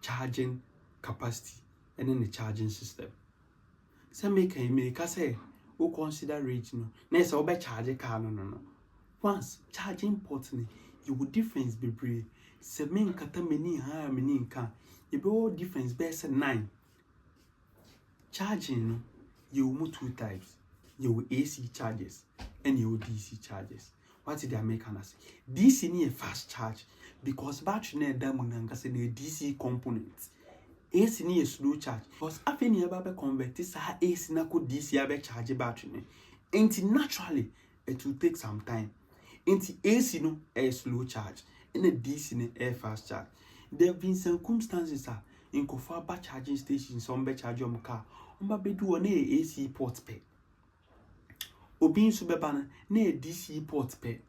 charging capacity and then the charging system. So make say, who consider rate no. Next, I'll be charge car no. Once charging port you will difference be brave. Se men kata many high many can. You be all difference best 9. Charging no, you will move 2 types. You will AC charges and you will DC charges. What did they make us? DC need a fast charge because battery need diamond say the DC components. AC need a slow charge because after you ever convert this AC na could DC ever charge battery. And naturally it will take some time. Into AC no a slow charge and a DC no a fast charge. There have been circumstances in Kofa charging stations some be charge your car. Be do on AC port pay. Obin subebana na DC port pay.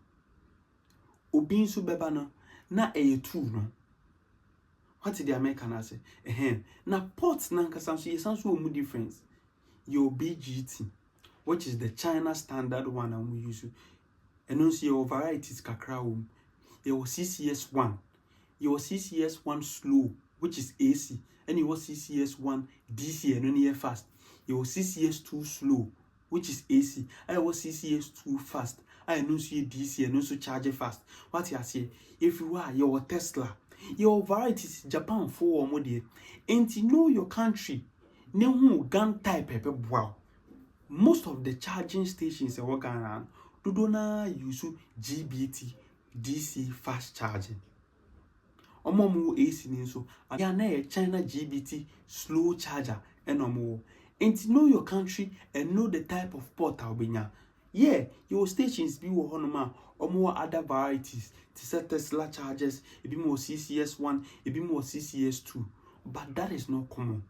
Obin subebana na a 2 no. What did the American say? Na ports nanka so mu difference. Your BGT, which is the China standard one and we use. And also your varieties kakra your CCS1. Your CCS1 slow, which is AC, and your CCS1 DC and only fast. Your CCS2 slow, which is AC. I was CCS2 fast. I know see DC and also charge fast. What you say? If you are your Tesla, your varieties Japan 4 or more dear, and you know your country, no gun type wow. Most of the charging stations are working around. Do not use GBT DC fast charging. Omomu AC so a China GBT slow charger and more. And to know your country and know the type of port albinia. Yeah, your stations be honoma or more other varieties to set Tesla chargers, it be more CCS1, it be more CCS2. But that is not common.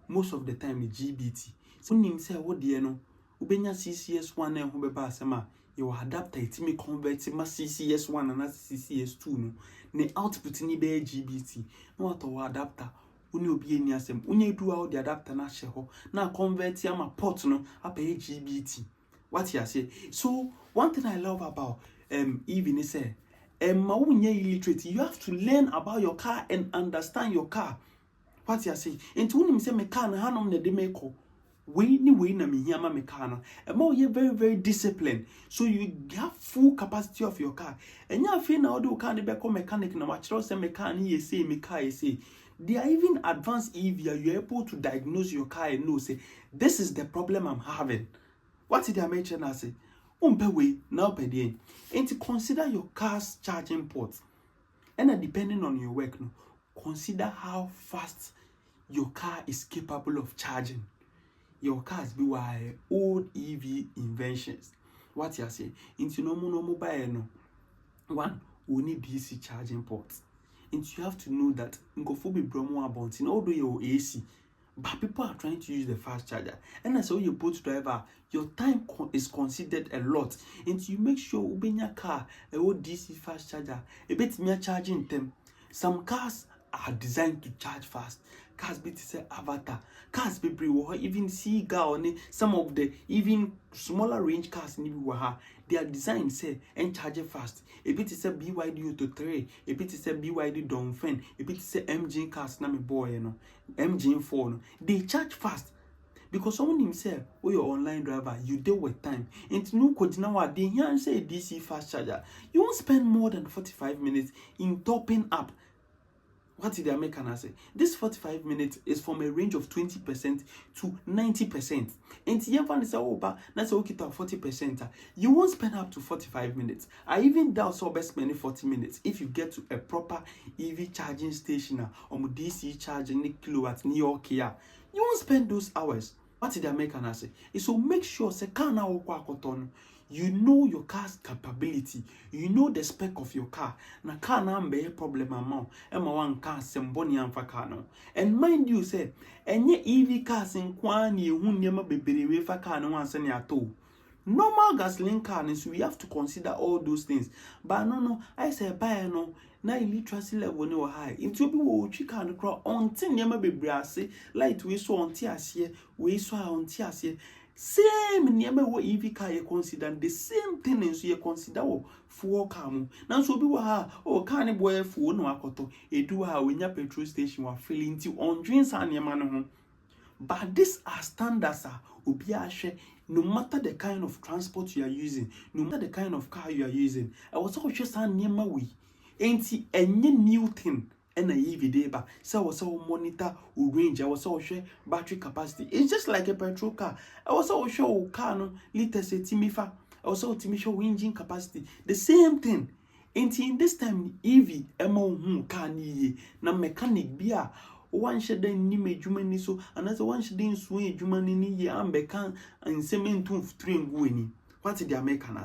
Most of the time it's GBT. So you say what do no? Ubenya CCS1 and Hubeba Sama, your adapter it may convert my CCS1 and CCS2 no. Ne output ni be GBT. No at adapter. Uni obi eni asem. Uni do out the adapter na sheho. Na convert ya ma port no up GBT. What you say? So one thing I love about even is say ma unye illiterate. You have to learn about your car and understand your car. What you say? And to him say me car na hanom ne de meko. We na me here ma me car no. And more you very very disciplined. So you have full capacity of your car. And you feel now do can be call mechanic na watch say me car ni say me car say. They are even advanced EV. You're able to diagnose your car and know say this is the problem I'm having. What did I mention? I say, way now per day. And to consider your car's charging ports. And depending on your work, no, consider how fast your car is capable of charging. Your cars be why old EV inventions. What you say? Into no mobile no. One, we need DC charging ports. And you have to know that Ngofobi Bromo about in although your AC. But people are trying to use the fast charger. And as your boat driver, your time is considered a lot. And you make sure you bring your car, a old DC fast charger, a bit mere charging them. Some cars are designed to charge fast. Cars be say Avatar, cars be even Seagull, some of the even smaller range cars in the they are designed say and charge fast. A bit is a BYD Auto 3, a bit is a BYD Dongfeng, a bit is a MG cars na me boy MG4 no. They charge fast. Because someone himself, or your online driver, you deal with time. And no code now, they hear say DC fast charger. You won't spend more than 45 minutes in topping up. What did the American say? This 45 minutes is from a range of 20% to 90%. And you ever say, oh, but that's okay to 40%. You won't spend up to 45 minutes. I even doubt so best spending 40 minutes if you get to a proper EV charging station or DC charging kilowatts near your Kia. You won't spend those hours. What did the American say? So make sure say car now you know your car's capability. You know the spec of your car. Na car na be a problem amount. Emma one car semboni amfa car no. And mind you say, enye EV cars in kwani hu niema beberewe fa car no anse ne ato. Normal gasoline car so we have to consider all those things. But no, I say buy no na literacy level no high. Into be wo twi car no kro onti niema bebre ase light we so onti ase we so onti ase. Same nneɛma wɔ EV car you consider the same thing nso you consider wɔ fuel car mu. Na so obi wɔ ha oh car ne boy fuel no akoto edu ha onya petrol station wa filling nti ondwen sa nneɛma no ho. But these are standards obi ahwɛ no matter the kind of transport you are using, no matter the kind of car you are using. I was also sa nneɛma we enti enye new thing. And a EV day ba so was so monitor or range. I was so share battery capacity. It's just like a petrol car. I was so show car no liters timifa. I was so show engine capacity. The same thing. In this time EV emo car ni na mechanic bia one shed ni medjuma ni so another one shed in swing juma ni ye ambekan and semen to train guini. What did they make an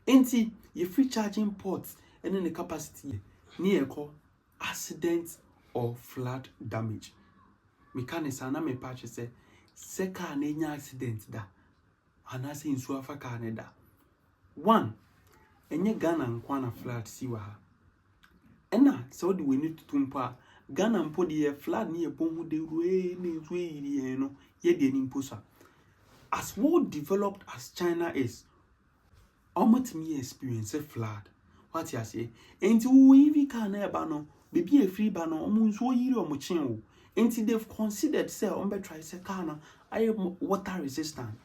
Enti your free charging ports and then the capacity near call accident or flood damage. Mechanics ana me patch say car na accident da. Ana say insu afa car ne da. One, enye Ghana nkwa na flood siwa ha. Ena so de we need to tumpa Ghana mpo de flood ne ebonhu de ruwe ne ruwe yiri no ye de ni mposa. As well developed as China is, almost me experience a flood. What you say? Enti we EV car na eba no baby a free banner almost so yiri omo chen o. Enti they've considered say on be try say car na I water resistant.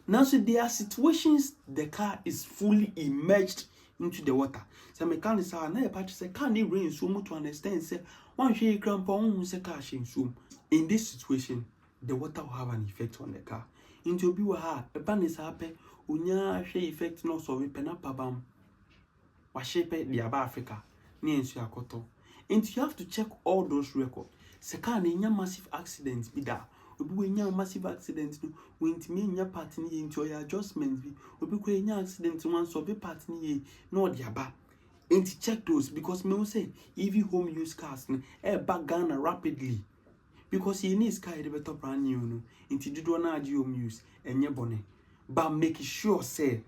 Now so there are situations the car is fully immersed into the water. So mechanics are na patch say car need rain so much to understand say one shey grandpa on say car shin so. In this situation, the water will have an effect on the car. Into obi wa ha e ban is happen onya hwe effect no so we penapabam. Wa shape the aba Africa ni ensu akoto. And you have to check all those records. Second, nya massive accidents be da. Obi we nya massive accidents no we ntimi nya part ni into your adjustments be. Obi ko nya accident one so be part ni no the aba. And check those because me will say EV home use cars no back Ghana rapidly. Because you need car the better brand new no. Into do na home use enye bone. But make sure say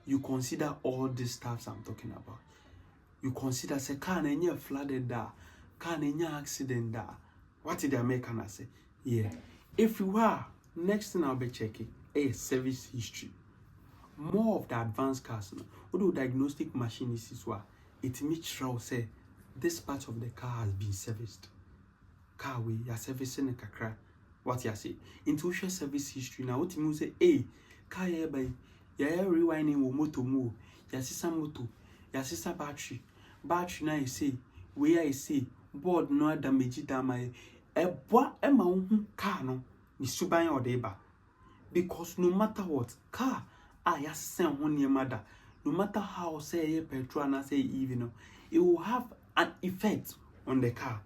you consider all these stuffs I'm talking about. You consider say car na flooded da, car na accident da. What did they make can I say? Yeah. If you are, next thing I'll be checking is service history. More of the advanced cars now. Although diagnostic machine is what it makes sure say this part of the car has been serviced. Car we are servicing a kakra. What you say? Into service history now. What you say? Hey, car by ya rewinding motor move. Ya sister motor. Ya sister battery. Battery na say where I say board no damage damage boa ema hu car no ni suban odeba because no matter what car ya sen ho niema da no matter how say petrol na say EV no it will have an effect on the car.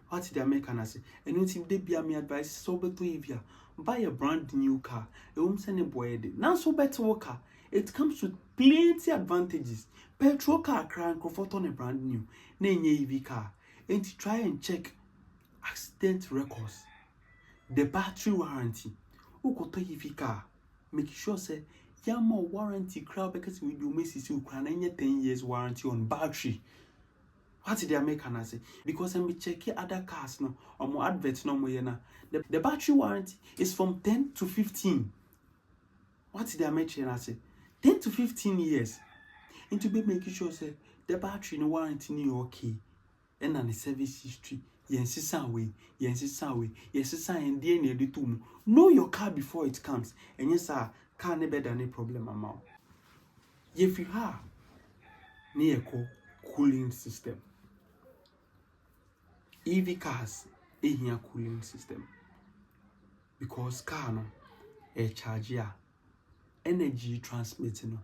What did they make an say and if they be me advice so better EV buy a brand new car e won send a boy now so better worker it comes with plenty advantages. Petrol car crank comfort on a brand new na EV car and to try and check accident records, the battery warranty. Ukoto EV car make sure say more warranty crowd because we do messes you can 10 years warranty on battery. What did they make an say? Because I'm checking other cars no or more adverts no more na the battery warranty is from 10 to 15. What did they make an say? 10 to 15 years. And to be making sure say the battery no warranty ni okay. And then the service history. Yes, way. Yes, and DNA do know your car before it comes. And yes, sir, car never done a problem amount. If you have near cooling system. EV cars a here cooling system. Because car no a charger energy transmitting.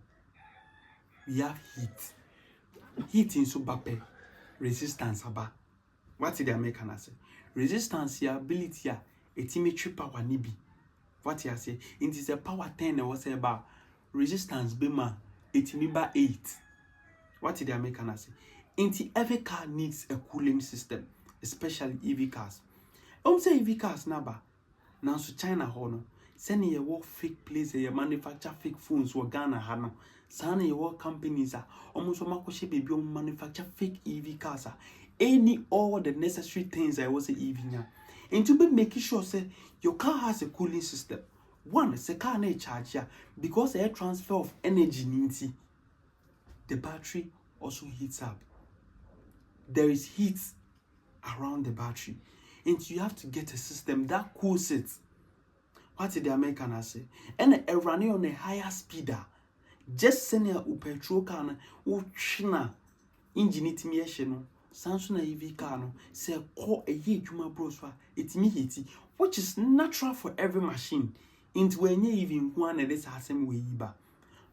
We have heat in subape resistance aba. What did they make an say? Resistance ya ability ya etimetry power nibi. What you say? It is a power 10 or was about resistance bema etimiba 8. What did they make an say? Into every car needs a cooling system, especially EV cars. Say EV cars naba. Now so China hono. Send ye work fake place ye manufacture fake phones or Ghana hano. Sana ye work companies are almost makoshi baby manufacture fake EV cars are any all the necessary things I was EV now. And to be making sure say your car has a cooling system. One, se car na charge ya because air transfer of energy ninti, the battery also heats up. There is heat around the battery, and you have to get a system that cools it. What did the American say? And a running on a higher speeder. Just send a petrol car, china engine it me Samsung EV car no say call a ye juma broswa it me hiti, which is natural for every machine. Into when you even one and this has way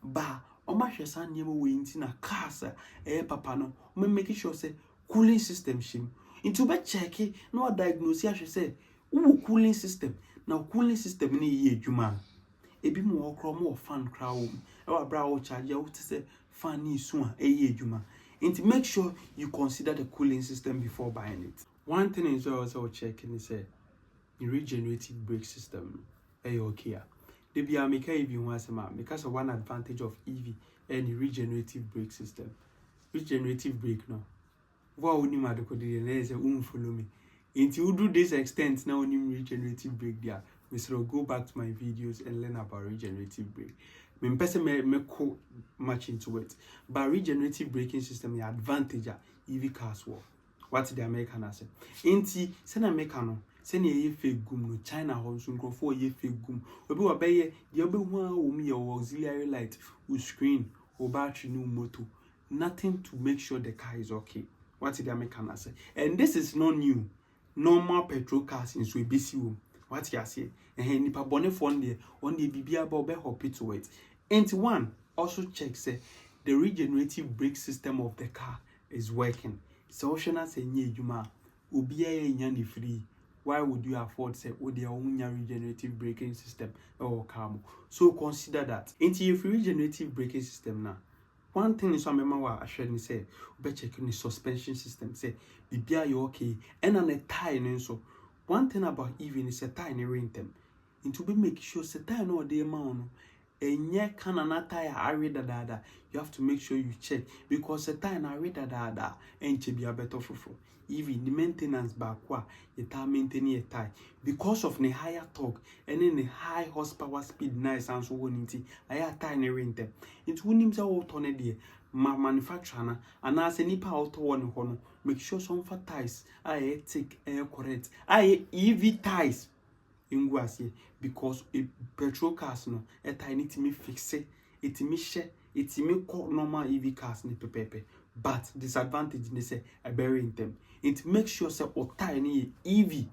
ba o ma hwe san nyemo we nti na cars papa no o make sure say cooling system shim into be check no diagnose ahwe say wo cooling system na cooling system ni ye adwuma ebi mo okro mo fan kra wo e wa bra wo charge wo te say fan ni su a ye adwuma into make sure you consider the cooling system before buying it. One thing is also checking is the regenerative brake system okay. The BMK EV was because of one advantage of EV and the regenerative brake system. Regenerative brake no. What would you matter? Follow me. Until you do this extent now, only regenerative brake there. We shall go back to my videos and learn about regenerative brake. Me person me co much into it, but regenerative braking system the advantage EV cars war. What the American say? Inti send Americano. Send ye fake gum no China house go for ye fake gum. Obi wa beye the obi one wo me your auxiliary light with screen or battery new motor. Nothing to make sure the car is okay. What the American say? And this is not new. Normal petrol cars in so BC. What you say? And nipa bone phone there on the bibia be happy to it. And one also check say the regenerative brake system of the car is working. So shana say nye juma obi e nya free. Why would you afford say their own regenerative braking system or car? So consider that. Into your regenerative braking system now. One thing is I should say, be checking the suspension system. Say, bibia you okay? And on a tire and so. One thing about even is a tire in rentem. Into be make sure say tire no day man. And yet can an tire I read that you have to make sure you check because a tire I read that and to be a better for. Even the maintenance back you maintaining a tire because of the higher torque and then the high horsepower speed nice and so on I tire in rentem. It wouldn't him say out on a day manufacturer and as any power to one make sure some for tires I take air correct I EV tires in Guasie because a petrol cars no a tiny to me fix it me share it me call normal EV cars ni pepepe. But disadvantage they say I bury in them. It makes sure say or tiny EV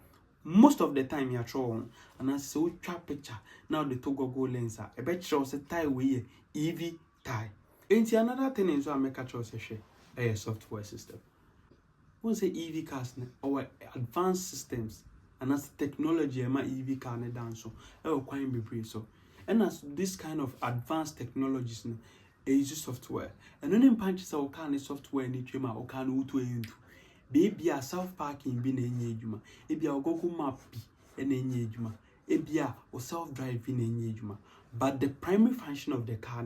most of the time you are throwing and I so trap picture now the Togo go lens I bet sure say tie way EV tie. And another thing is I make a choice a software system. When say EV cars or advanced systems and as technology my EV car ne dance so I will quite be so. And as this kind of advanced technologies is software. And then in punches our kind software in the or can to into. Baby a self parking be any juma. Ebi a Google map be any juma. Ebi or self driving any juma. But the primary function of the car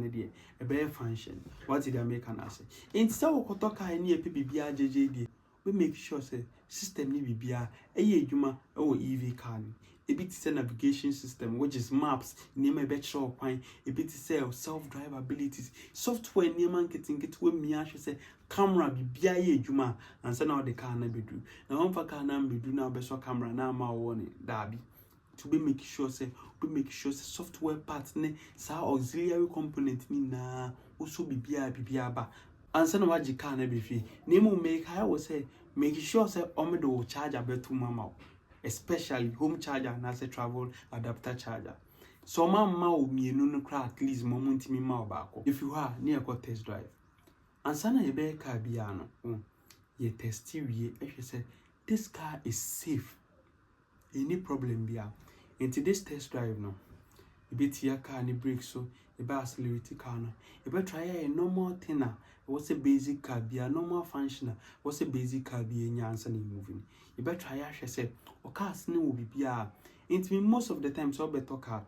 a bare function. What did the American say? Instead of kotoka any PBBR JJD, we make sure say system ni bibia a juma or EV car. A bit is a navigation system, which is maps, name a better point, a bit is self-drive abilities, software near getting it with me, I should say, camera be BIA Juma, and send out the car never do. Now, one for car number do now best camera now, my warning, Darby. To be make sure, say, we make sure software partner, sa auxiliary component, na also be BIA ba. And send what you can be free. Name will make, I will say, make sure, say, Omedo charge a bit to mama. Especially home charger and as a travel adapter charger. So ma will be no crack at least moment me ma bako. If you are near a test drive. And sana ye be car biano. Ye test you say this car is safe. Any problem bia. Into this test drive no. You bit your car and brake so you be accelerate car no. You be try a normal thing. What's a basic car be a normal functional? What's a basic car be any answer in moving? You better try I say or cars no will be beer. It mean most of the time so better car.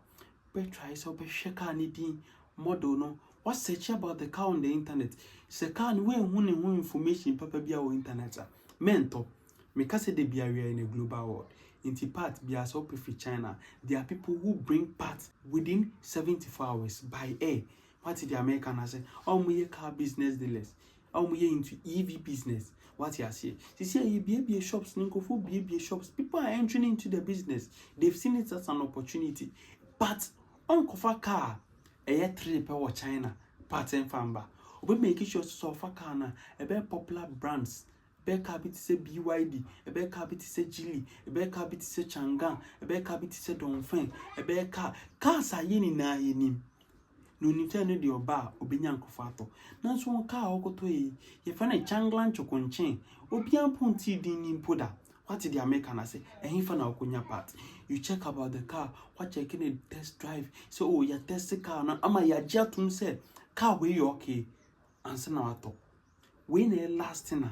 Better try so be shake anything model no. What search about the car on the internet? Se car we information papa be our internet. Mentor. Because they be area in a global world. Into part be as open for China. There are people who bring parts within 74 hours by air. What the American has said? Oh, we car business dealers. Oh, we into EV business. What you say? They say you be shops, Ninkofu be shops. People are entering into the business. They've seen it as an opportunity. But on kofa car, a 3 per China, part and famba. We make sure so for car na a very popular brands. Be car bit say BYD, a be car bit say Geely, a be car bit say Chang'an, a be car bit say Dongfeng, a be car. Cars are yeni na yenim. No nitene de oba obenya nkofato nanso won ka okoto yi ye fa na Chang'an chokonchen obian ponti din ni poda what the American say ehin fa na okonya part you check about the car what checking a test drive so oh ya test car na ama ya jatum say car we okay answer na wato we na last na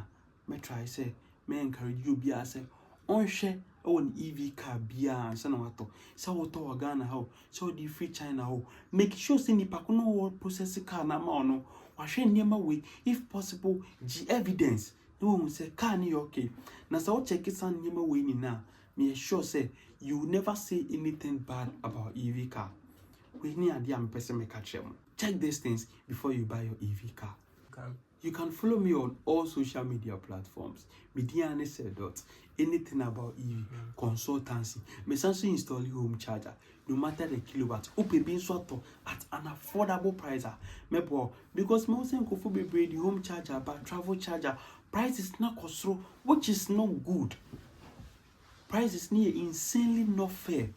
me try say me encourage you be say on share on EV car bia answer na wato so wato Ghana how so the free China how make sure say ni pakono wo process car na ma ono wa hwe niema we if possible g evidence no one say car ni okay na so check it san niema we ni na me sure say you will never say anything bad about EV car we ni ade am person make catch them check these things before you buy your EV car. You can follow me on all social media platforms. Mediane said dot anything about EV consultancy. Me also install home charger. No matter the kilowatt, being sort at an affordable price. Because most people be the home charger, but travel charger price is not cost, which is not good. Price is near insanely not fair.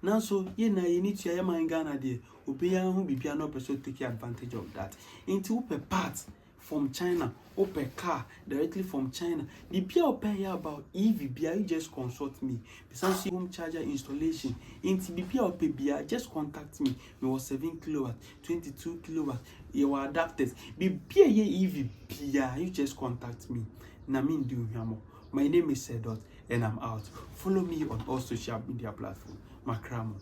Now so you need to hear in Ghana there. Obeya who be no person take advantage of that. Into per parts from China or per car directly from China. The peer pay about EV you just consult me. Besides home charger installation, into the peer pay just contact me. Me was 7 kilowatt, 22 kilowatt. You are adapted. Be EV you just contact me. Namin do yamo. My name is Sedot and I'm out. Follow me on all social media platforms. Makramo.